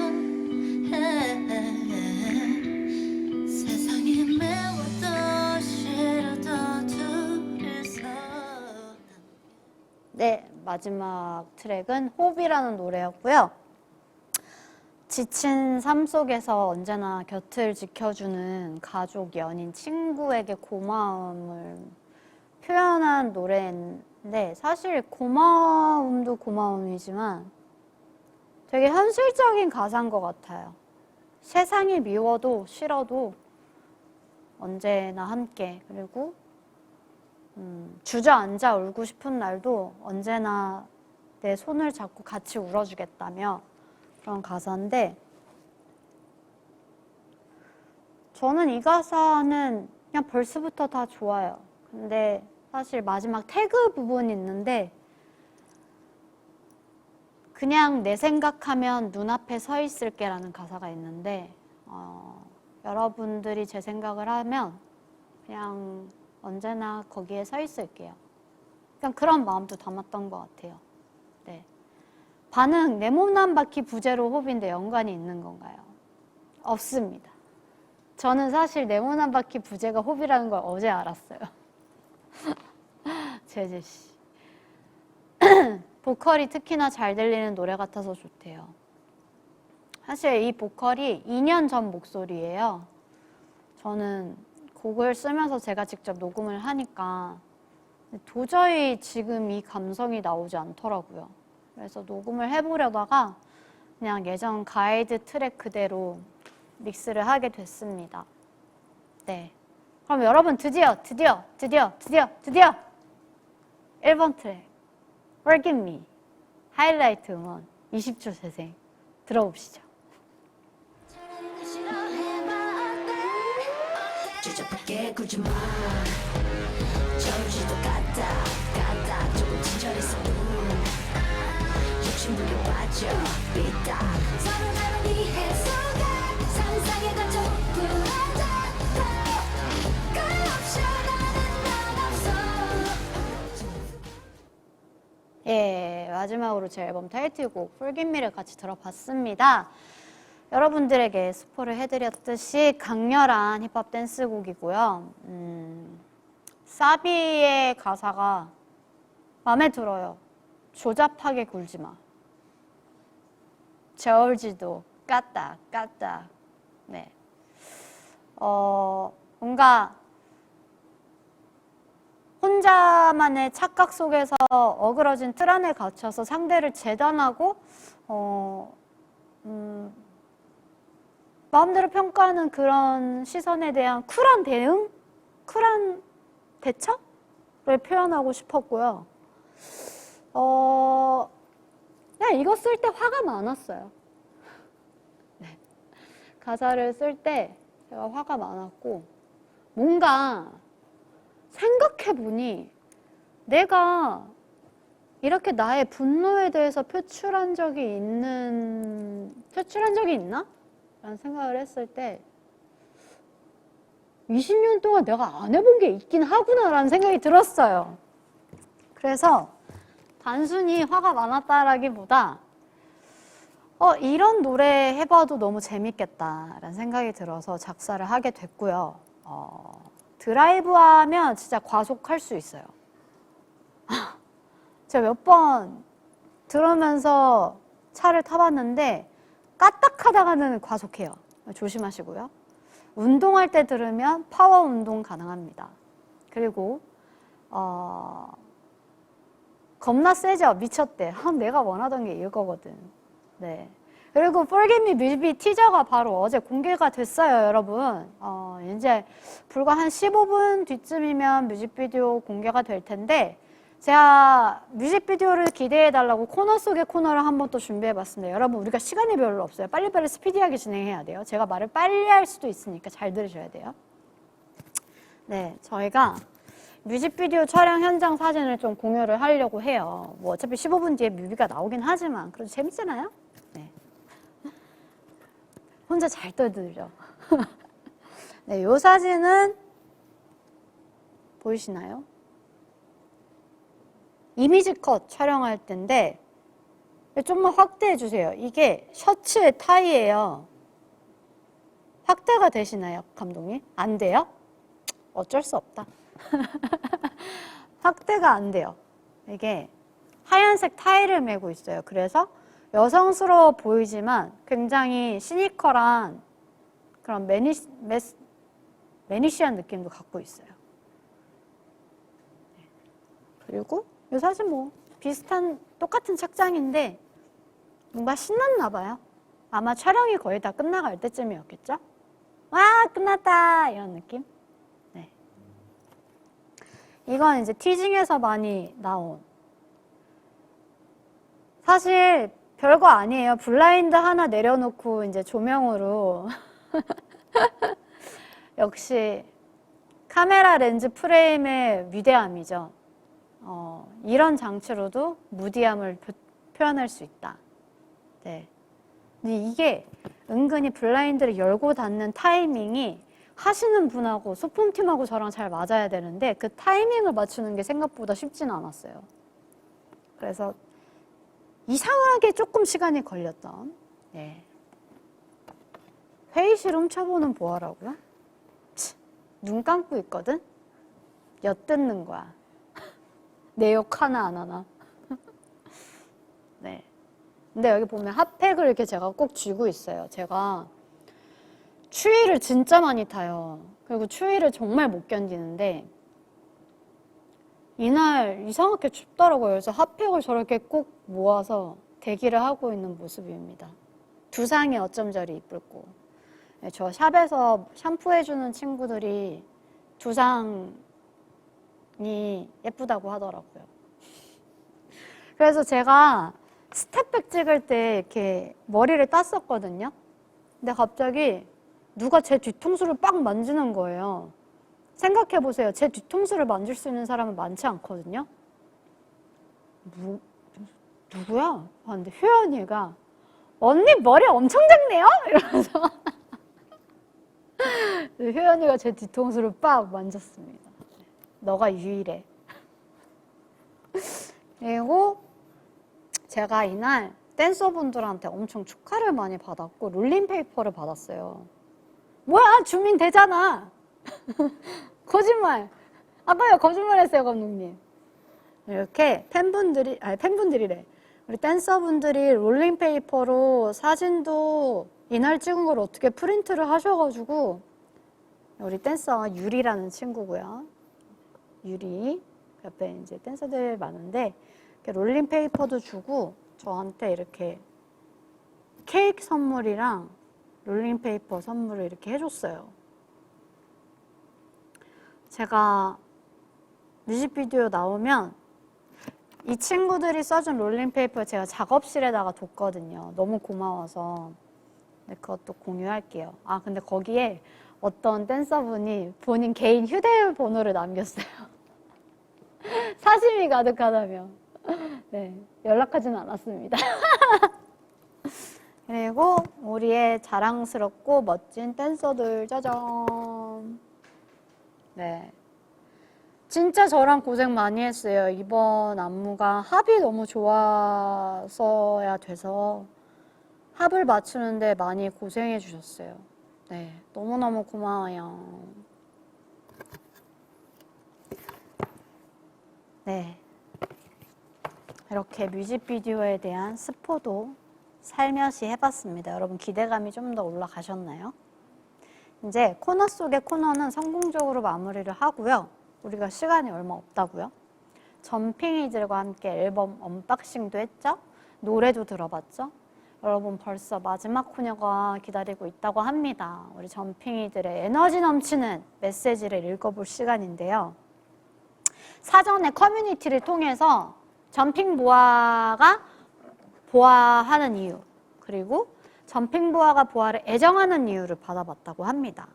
세상이 매워도 싫어도 둘이서 네, 마지막 트랙은 호흡이라는 노래였고요. 지친 삶 속에서 언제나 곁을 지켜주는 가족, 연인, 친구에게 고마움을 표현한 노래인데 사실 고마움도 고마움이지만 되게 현실적인 가사인 것 같아요. 세상이 미워도 싫어도 언제나 함께, 그리고 주저앉아 울고 싶은 날도 언제나 내 손을 잡고 같이 울어주겠다며 그런 가사인데 저는 이 가사는 그냥 벌스부터 다 좋아요. 근데 사실 마지막 태그 부분이 있는데 그냥 내 생각하면 눈앞에 서 있을게 라는 가사가 있는데 여러분들이 제 생각을 하면 그냥 언제나 거기에 서 있을게요. 그냥 그런 마음도 담았던 것 같아요. 네. 반응, 내 몸 한 바퀴 부제로 호흡인데 연관이 있는 건가요? 없습니다. 저는 사실 내 몸 한 바퀴 부제가 호흡이라는 걸 어제 알았어요. 제재씨. 보컬이 특히나 잘 들리는 노래 같아서 좋대요. 사실 이 보컬이 2년 전 목소리예요. 저는 곡을 쓰면서 제가 직접 녹음을 하니까 도저히 지금 이 감성이 나오지 않더라고요. 그래서 녹음을 해보려다가 그냥 예전 가이드 트랙 그대로 믹스를 하게 됐습니다. 네. 그럼 여러분 드디어 1번 트랙 Forgive Me 하이라이트 음원 20초 재생 들어봅시죠. 주저밖에 굴지 마 저러지도 까딱 조금 친절했어 욕심 부려 빠져 삐딱 서로 나를 위해 속아 상상에 갇혀 불안하다 끝없이 나는 없어. 예, 마지막으로 제 앨범 타이틀곡 Forgive Me를 같이 들어봤습니다. 여러분들에게 스포를 해드렸듯이 강렬한 힙합 댄스곡이고요. 사비의 가사가 마음에 들어요. 조잡하게 굴지 마. 저울지도 까딱. 네. 뭔가 혼자만의 착각 속에서 어그러진 틀 안에 갇혀서 상대를 재단하고 마음대로 평가하는 그런 시선에 대한 쿨한 대응? 쿨한 대처를 표현하고 싶었고요. 그냥 이거 쓸 때 화가 많았어요. 네. 가사를 쓸 때 제가 화가 많았고 뭔가 생각해보니 내가 이렇게 나의 분노에 대해서 표출한 적이 있나? 라는 생각을 했을 때 20년 동안 내가 안 해본 게 있긴 하구나 라는 생각이 들었어요. 그래서 단순히 화가 많았다라기보다 이런 노래 해봐도 너무 재밌겠다라는 생각이 들어서 작사를 하게 됐고요. 드라이브하면 진짜 과속할 수 있어요. 제가 몇 번 들으면서 차를 타봤는데 까딱하다가는 과속해요. 조심하시고요. 운동할 때 들으면 파워 운동 가능합니다. 그리고 겁나 세죠? 미쳤대. 내가 원하던 게 이거거든. 네. 그리고 Forgive Me 뮤비 티저가 바로 어제 공개가 됐어요, 여러분. 이제 불과 한 15분 뒤쯤이면 뮤직비디오 공개가 될 텐데 제가 뮤직비디오를 기대해달라고 코너 속의 코너를 한번 또 준비해봤습니다. 여러분, 우리가 시간이 별로 없어요. 빨리빨리 스피디하게 진행해야 돼요. 제가 말을 빨리 할 수도 있으니까 잘 들으셔야 돼요. 네, 저희가 뮤직비디오 촬영 현장 사진을 좀 공유를 하려고 해요. 뭐 어차피 15분 뒤에 뮤비가 나오긴 하지만 그래도 재밌잖아요? 네. 혼자 잘 떠들죠. 네, 요 사진은 보이시나요? 이미지 컷 촬영할 때인데 좀만 확대해 주세요. 이게 셔츠의 타이예요. 확대가 되시나요, 감독님? 안 돼요? 어쩔 수 없다. 확대가 안 돼요. 이게 하얀색 타이를 메고 있어요. 그래서 여성스러워 보이지만 굉장히 시니컬한 그런 매니시한 느낌도 갖고 있어요. 그리고 이 사진 뭐 비슷한 똑같은 착장인데 뭔가 신났나 봐요. 아마 촬영이 거의 다 끝나갈 때쯤이었겠죠? 와, 끝났다 이런 느낌. 네. 이건 이제 티징에서 많이 나온, 사실 별거 아니에요. 블라인드 하나 내려놓고 이제 조명으로 역시 카메라 렌즈 프레임의 위대함이죠. 이런 장치로도 무디함을 표현할 수 있다. 네. 근데 이게 은근히 블라인드를 열고 닫는 타이밍이 하시는 분하고 소품팀하고 저랑 잘 맞아야 되는데 그 타이밍을 맞추는 게 생각보다 쉽진 않았어요. 그래서 이상하게 조금 시간이 걸렸던. 네. 회의실 훔쳐보는 보아라고요? 눈 감고 있거든? 엿듣는 거야. 내 욕 하나 안 하나. 네. 근데 여기 보면 핫팩을 이렇게 제가 꼭 쥐고 있어요. 제가 추위를 진짜 많이 타요. 그리고 추위를 정말 못 견디는데 이날 이상하게 춥더라고요. 그래서 핫팩을 저렇게 꼭 모아서 대기를 하고 있는 모습입니다. 두상이 어쩜 저리 이쁠고. 네, 저 샵에서 샴푸해주는 친구들이 두상이 예쁘다고 하더라고요. 그래서 제가 스텝백 찍을 때 이렇게 머리를 땄었거든요. 근데 갑자기 누가 제 뒤통수를 빡 만지는 거예요. 생각해보세요. 제 뒤통수를 만질 수 있는 사람은 많지 않거든요. 누구야? 근데 효연이가 언니 머리 엄청 작네요? 이러면서 효연이가 제 뒤통수를 빡 만졌습니다. 너가 유일해. 그리고 제가 이날 댄서분들한테 엄청 축하를 많이 받았고 롤링페이퍼를 받았어요. 뭐야, 주민 되잖아. 거짓말. 아까요, 거짓말했어요, 감독님. 이렇게 팬분들이래. 우리 댄서분들이 롤링페이퍼로 사진도 이날 찍은 걸 어떻게 프린트를 하셔가지고 우리 댄서 유리라는 친구고요. 유리 옆에 이제 댄서들 많은데 이렇게 롤링페이퍼도 주고 저한테 이렇게 케이크 선물이랑 롤링페이퍼 선물을 이렇게 해줬어요. 제가 뮤직비디오 나오면 이 친구들이 써준 롤링페이퍼 제가 작업실에다가 뒀거든요. 너무 고마워서. 근데 그것도 공유할게요. 아, 근데 거기에 어떤 댄서분이 본인 개인 휴대번호를 남겼어요. 사심이 가득하다며. 네, 연락하지는 않았습니다. 그리고 우리의 자랑스럽고 멋진 댄서들, 짜잔. 네. 진짜 저랑 고생 많이 했어요. 이번 안무가 합이 너무 좋았어야 돼서 합을 맞추는데 많이 고생해 주셨어요. 네, 너무너무 고마워요. 네, 이렇게 뮤직비디오에 대한 스포도 살며시 해봤습니다. 여러분 기대감이 좀 더 올라가셨나요? 이제 코너 속의 코너는 성공적으로 마무리를 하고요. 우리가 시간이 얼마 없다고요? 점핑이들과 함께 앨범 언박싱도 했죠? 노래도 들어봤죠? 여러분 벌써 마지막 코너가 기다리고 있다고 합니다. 우리 점핑이들의 에너지 넘치는 메시지를 읽어볼 시간인데요. 사전에 커뮤니티를 통해서 점핑보아가 보아하는 이유, 그리고 점핑보아가 보아를 애정하는 이유를 받아봤다고 합니다.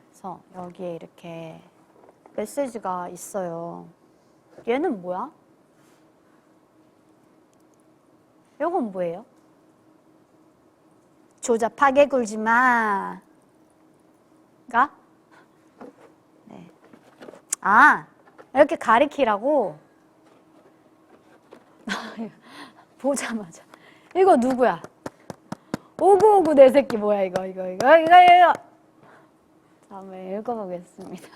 그래서 여기에 이렇게 메시지가 있어요. 얘는 뭐야? 이건 뭐예요? 조잡하게 굴지 마. 가? 네. 아, 이렇게 가리키라고? 보자마자. 이거 누구야? 오구오구 내 새끼 뭐야, 이거. 다음에 읽어보겠습니다.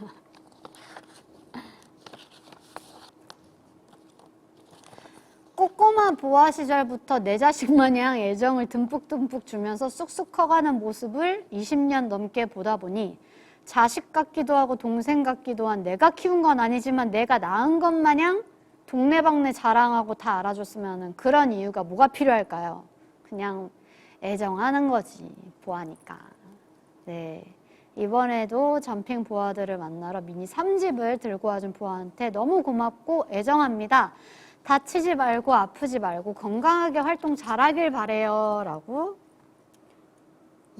꼬꼬마 보아 시절부터 내 자식 마냥 애정을 듬뿍듬뿍 주면서 쑥쑥 커가는 모습을 20년 넘게 보다 보니 자식 같기도 하고 동생 같기도 한 내가 키운 건 아니지만 내가 낳은 것 마냥 동네방네 자랑하고 다 알아줬으면 하는 그런 이유가 뭐가 필요할까요? 그냥 애정하는 거지, 보아니까. 네. 이번에도 점핑 보아들을 만나러 미니 3집을 들고 와준 보아한테 너무 고맙고 애정합니다. 다치지 말고 아프지 말고 건강하게 활동 잘하길 바래요 라고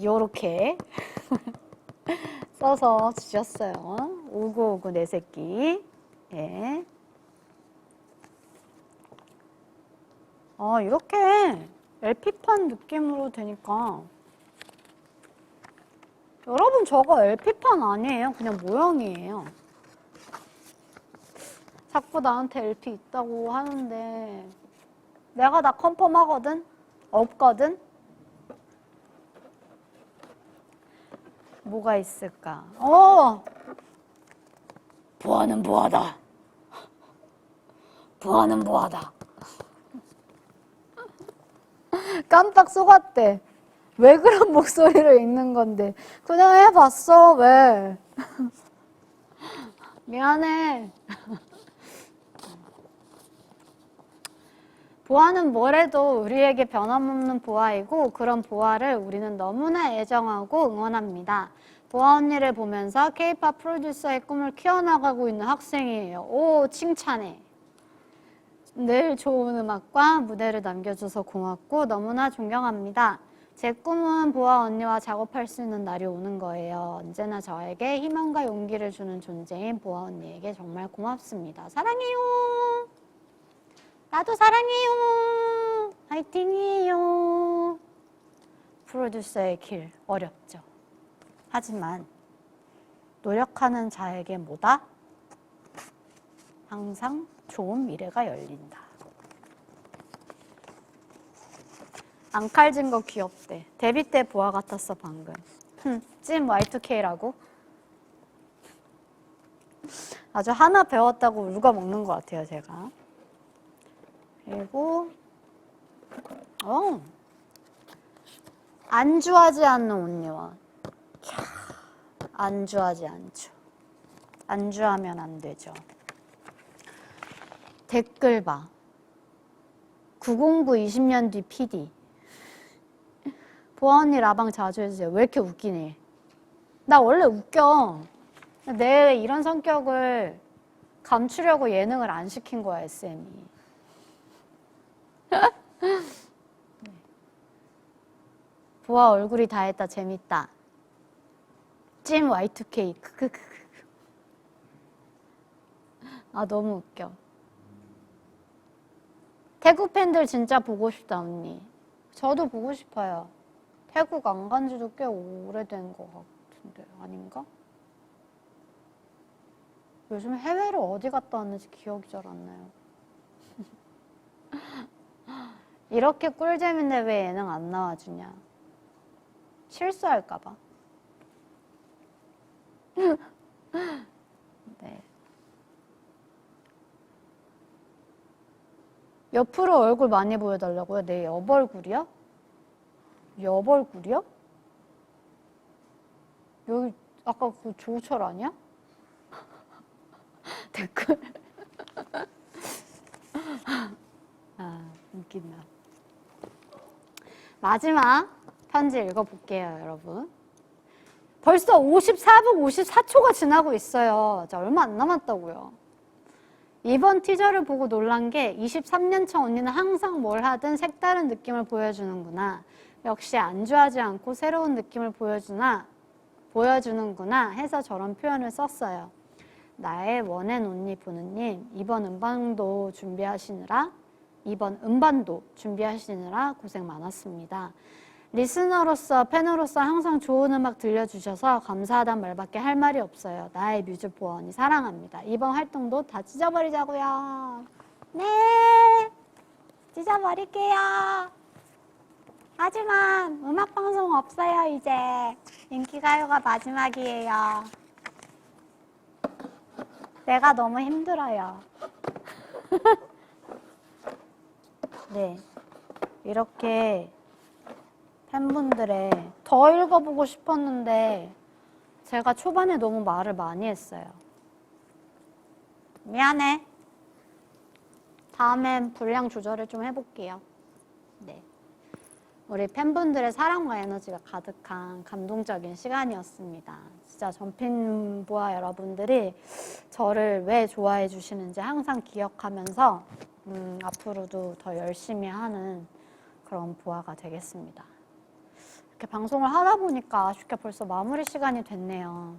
요렇게 써서 주셨어요. 오구오구 내 새끼. 예. 이렇게 LP판 느낌으로 되니까 여러분 저거 LP판 아니에요. 그냥 모형이에요. 자꾸 나한테 LP 있다고 하는데 내가 다 컨펌하거든? 없거든? 뭐가 있을까? 보아는 보아다. 보아는 보아다. 깜빡 속았대. 왜 그런 목소리를 읽는 건데. 그냥 해봤어, 왜. 미안해. 보아는 뭐래도 우리에게 변함없는 보아이고 그런 보아를 우리는 너무나 애정하고 응원합니다. 보아 언니를 보면서 K-POP 프로듀서의 꿈을 키워나가고 있는 학생이에요. 오, 칭찬해. 늘 좋은 음악과 무대를 남겨줘서 고맙고 너무나 존경합니다. 제 꿈은 보아 언니와 작업할 수 있는 날이 오는 거예요. 언제나 저에게 희망과 용기를 주는 존재인 보아 언니에게 정말 고맙습니다. 사랑해요. 나도 사랑해요. 화이팅이에요. 프로듀서의 길 어렵죠. 하지만 노력하는 자에게 뭐다? 항상 좋은 미래가 열린다. 안 칼진 거 귀엽대. 데뷔 때 보아 같았어 방금. 찐 Y2K라고? 아주 하나 배웠다고 울고 먹는 것 같아요 제가. 그리고 안주하지 않는 온리원. 안주하지 않죠. 안주하면 안 되죠. 댓글 봐. 909 20년 뒤 PD. 보아 언니 라방 자주 해주세요. 왜 이렇게 웃기니? 나 원래 웃겨. 내 이런 성격을 감추려고 예능을 안 시킨 거야, SM이. 보아 얼굴이 다 했다. 재밌다. 찜 Y2K. 아, 너무 웃겨. 태국 팬들 진짜 보고 싶다, 언니. 저도 보고 싶어요. 태국 안 간 지도 꽤 오래된 것 같은데, 아닌가? 요즘 해외를 어디 갔다 왔는지 기억이 잘 안 나요. 이렇게 꿀잼인데 왜 예능 안 나와주냐? 실수할까봐. 네. 옆으로 얼굴 많이 보여달라고요? 내 옆 얼굴이요? 옆 얼굴이요? 여기 아까 그 조우철 아니야? 댓글. 아, 웃긴다. 마지막 편지 읽어볼게요, 여러분. 벌써 54분 54초가 지나고 있어요. 자, 얼마 안 남았다고요. 이번 티저를 보고 놀란 게 23년 차 언니는 항상 뭘 하든 색다른 느낌을 보여주는구나. 역시 안주하지 않고 새로운 느낌을 보여주는구나 해서 저런 표현을 썼어요. 나의 원앤 온리 부느님, 이번 음반도 준비하시느라 고생 많았습니다. 리스너로서, 팬으로서 항상 좋은 음악 들려주셔서 감사하단 말밖에 할 말이 없어요. 나의 뮤즈 보아 언니 사랑합니다. 이번 활동도 다 찢어버리자고요. 네, 찢어버릴게요. 하지만 음악방송 없어요, 이제. 인기가요가 마지막이에요. 내가 너무 힘들어요. 네, 이렇게 팬분들의 더 읽어보고 싶었는데 제가 초반에 너무 말을 많이 했어요. 미안해. 다음엔 분량 조절을 좀 해볼게요. 네, 우리 팬분들의 사랑과 에너지가 가득한 감동적인 시간이었습니다. 진짜 전핀보아 여러분들이 저를 왜 좋아해 주시는지 항상 기억하면서 앞으로도 더 열심히 하는 그런 보아가 되겠습니다. 이렇게 방송을 하다 보니까 아쉽게 벌써 마무리 시간이 됐네요.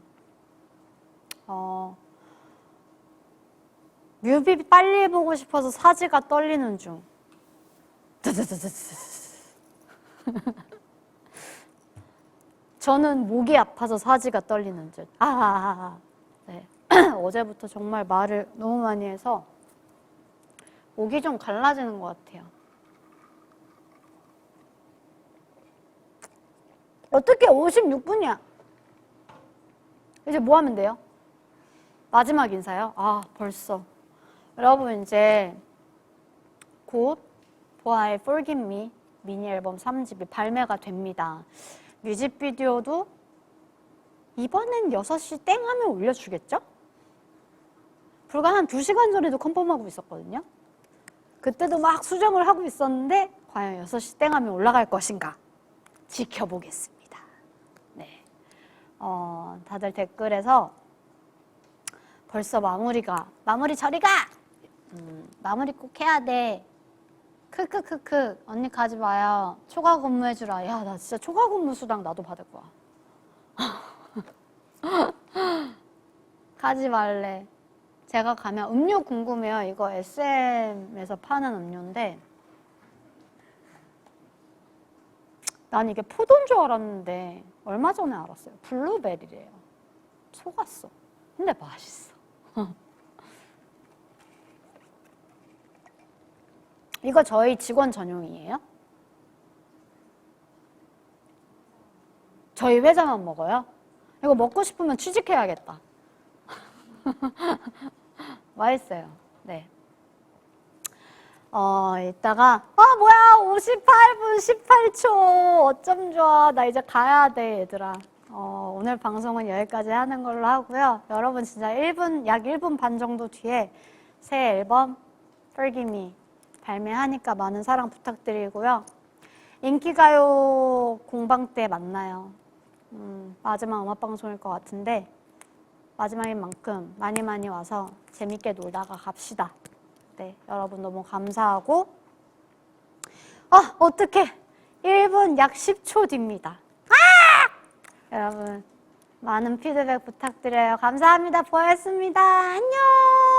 뮤비 빨리 보고 싶어서 사지가 떨리는 중. 저는 목이 아파서 사지가 떨리는 줄. 네. 어제부터 정말 말을 너무 많이 해서 목이 좀 갈라지는 것 같아요. 어떻게 56분이야? 이제 뭐 하면 돼요? 마지막 인사요? 아, 벌써. 여러분, 이제 곧 보아의 Forgive Me 미니 앨범 3집이 발매가 됩니다. 뮤직비디오도 이번엔 6시 땡 하면 올려주겠죠? 불과 한 2시간 전에도 컨펌하고 있었거든요. 그때도 막 수정을 하고 있었는데 과연 6시 땡 하면 올라갈 것인가? 지켜보겠습니다. 네. 다들 댓글에서 벌써 마무리 저리 가! 마무리 꼭 해야 돼. 크크크크 언니 가지 마요. 초과 근무해주라. 야, 나 진짜 초과 근무 수당 나도 받을 거야. 가지 말래. 제가 가면 음료 궁금해요. 이거 SM에서 파는 음료인데 난 이게 포도인 줄 알았는데 얼마 전에 알았어요. 블루베리래요. 속았어. 근데 맛있어. 이거 저희 직원 전용이에요? 저희 회사만 먹어요? 이거 먹고 싶으면 취직해야겠다. 맛있어요. 네. 이따가 뭐야 58분 18초 어쩜 좋아. 나 이제 가야 돼 얘들아. 오늘 방송은 여기까지 하는 걸로 하고요. 여러분 진짜 약 1분 반 정도 뒤에 새 앨범 Forgive Me 발매하니까 많은 사랑 부탁드리고요. 인기가요 공방 때 만나요. 마지막 음악방송일 것 같은데 마지막인 만큼 많이 와서 재밌게 놀다가 갑시다. 네, 여러분 너무 감사하고 어떡해 1분 약 10초 뒤입니다. 여러분 많은 피드백 부탁드려요. 감사합니다. 보였습니다. 안녕.